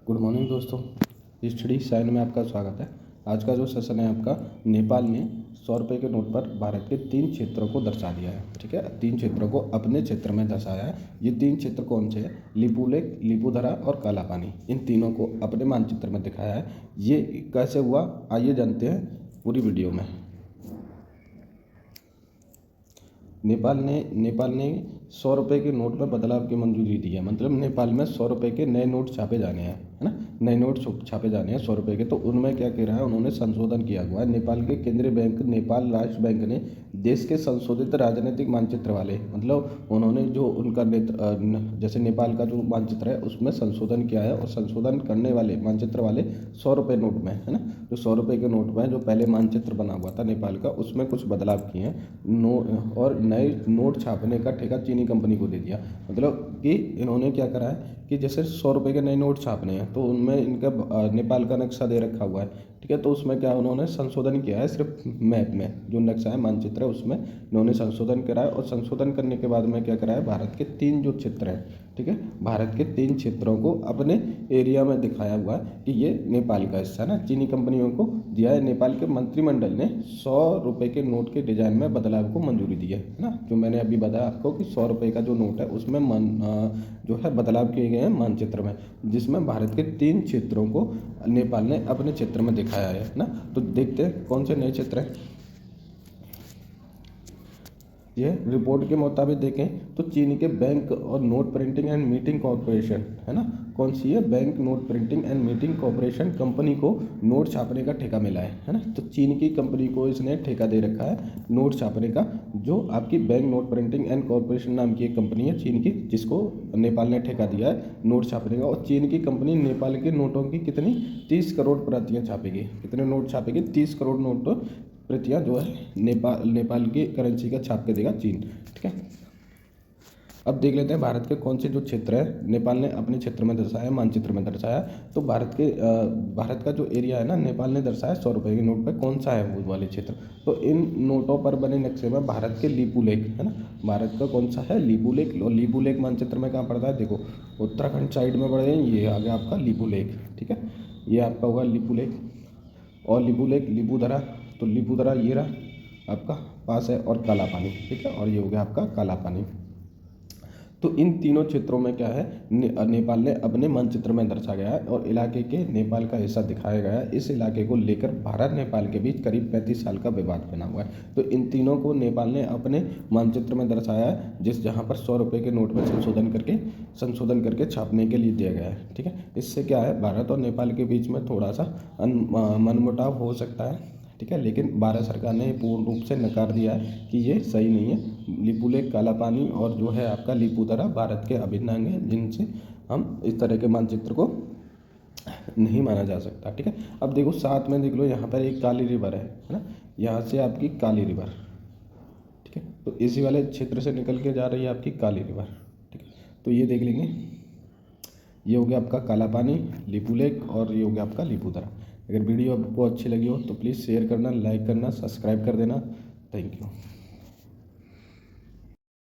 Good morning दोस्तों, study sign में आपका स्वागत है। आज का जो सेशन है आपका, नेपाल ने 100 रुपये के नोट पर भारत के 3 क्षेत्रों को दर्शा दिया है। ठीक है, 3 क्षेत्रों को अपने क्षेत्र में दर्शाया है। ये 3 क्षेत्र कौन से हैं? लिपुलेख, लिपुधरा और काला पानी। इन तीनों को अपने मानचित्र में दिखाया है। ये कैसे हुआ, आइए जानते हैं पूरी वीडियो में। नेपाल ने 100 रुपये के नोट में बदलाव की मंजूरी दी है। मतलब नेपाल में 100 रुपये के नए नोट छापे जाने हैं, है ना। नए नोट छापे जाने हैं 100 रुपये के। तो उनमें क्या कह रहा है, उन्होंने संशोधन किया हुआ है। नेपाल के केंद्रीय बैंक, नेपाल राष्ट्र बैंक ने देश के संशोधित राजनीतिक मानचित्र वाले, मतलब उन्होंने जो उनका जैसे नेपाल का जो मानचित्र है उसमें संशोधन किया है। और संशोधन करने वाले मानचित्र वाले 100 रुपये नोट में, है ना, जो 100 रुपये के नोट में जो पहले मानचित्र बना हुआ था नेपाल का, उसमें कुछ बदलाव किए हैं। और नए नोट छापने का ठेका चीनी कंपनी को दे दिया। मतलब कि इन्होंने क्या करा है कि जैसे 100 रुपये के नए नोट छापने हैं तो उनमें इनका नेपाल का नक्शा दे रखा हुआ है। ठीक है, तो उसमें क्या उन्होंने संशोधन किया है, सिर्फ मैप में जो नक्शा है, मानचित्र है, उसमें इन्होंने संशोधन करा है। और संशोधन करने के बाद में क्या करा है, भारत के 3 जो क्षेत्र हैं, ठीक है, भारत के 3 क्षेत्रों को अपने एरिया में दिखाया हुआ है कि ये नेपाल का हिस्सा है ना। चीनी कंपनियों को दिया है। नेपाल के मंत्रिमंडल ने 100 रुपये के नोट के डिजाइन में बदलाव को मंजूरी दी है ना। जो मैंने अभी बताया आपको कि 100 रुपये का जो नोट है उसमें जो है बदलाव किए गए हैं मानचित्र में, जिसमें भारत के 3 क्षेत्रों को नेपाल ने अपने क्षेत्र में दिखाया है ना। तो देखते हैं कौन से नए क्षेत्र हैं। ये रिपोर्ट के मुताबिक देखें तो चीन के बैंक और note printing and meeting corporation, है ना, कौन सी है, bank note printing and meeting corporation company को नोट छापने का ठेका मिला है ना। तो चीन की कंपनी को इसने ठेका दे रखा है नोट छापने का। जो आपकी bank note printing and corporation नाम की एक कंपनी है चीन की, जिसको नेपाल ने ठेका दिया है नोट छापने का। और चीन की कंपनी नेपाल के नोटों की कितनी 30 करोड़ प्रतियां छापेगी। कितने नोट छापेगी? 30 करोड़ नोट प्रतियां जो है नेपाल की करेंसी का छाप के देगा चीन। ठीक है, अब देख लेते हैं भारत के कौन से जो क्षेत्र है नेपाल ने अपने क्षेत्र में दर्शाया, मानचित्र में दर्शाया। तो भारत का जो एरिया है ना, नेपाल ने दर्शाया 100 रुपये के नोट पे, कौन सा है वो वाले क्षेत्र। तो इन नोटों पर बने नक्शे में भारत के लिपुलेख, है ना, भारत का कौन सा है, लिपुलेख। और लिपुलेख मानचित्र में कहाँ पड़ता है, देखो उत्तराखंड साइड में पड़ गए, ये आ गया आपका लिपुलेख। ठीक है, ये आपका होगा लिपुलेख। और लिपुलेख, लिपुधरा, तो लिपुधरा ये रहा आपका पास है, और काला पानी। ठीक है, और ये हो गया आपका काला पानी। तो इन तीनों क्षेत्रों में क्या है, नेपाल ने अपने मानचित्र में दर्शा गया है। और इलाके के नेपाल का हिस्सा दिखाया गया है। इस इलाके को लेकर भारत नेपाल के बीच करीब 35 साल का विवाद बना हुआ है। तो इन तीनों को नेपाल ने अपने मानचित्र में दर्शाया है, जहाँ पर 100 रुपये के नोट में संशोधन करके छापने के लिए दिया गया है। ठीक है, इससे क्या है, भारत और नेपाल के बीच में थोड़ा सा मनमुटाव हो सकता है। ठीक है, लेकिन भारत सरकार ने पूर्ण रूप से नकार दिया है कि ये सही नहीं है। लिपुलेख, काला पानी और जो है आपका लिपुधरा भारत के अभिन्न अंग हैं, जिनसे हम इस तरह के मानचित्र को नहीं माना जा सकता। ठीक है, अब देखो साथ में देख लो, यहाँ पर एक काली रिवर है ना, यहाँ से आपकी काली रिवर। ठीक है, तो इसी वाले क्षेत्र से निकल के जा रही है आपकी काली रिवर। ठीक है, तो ये देख लेंगे, ये हो गया आपका काला पानी, लिपुलेख, और ये हो गया आपका लिपुधरा। अगर वीडियो आपको अच्छी लगी हो तो प्लीज़ शेयर करना, लाइक करना, सब्सक्राइब कर देना। Thank you.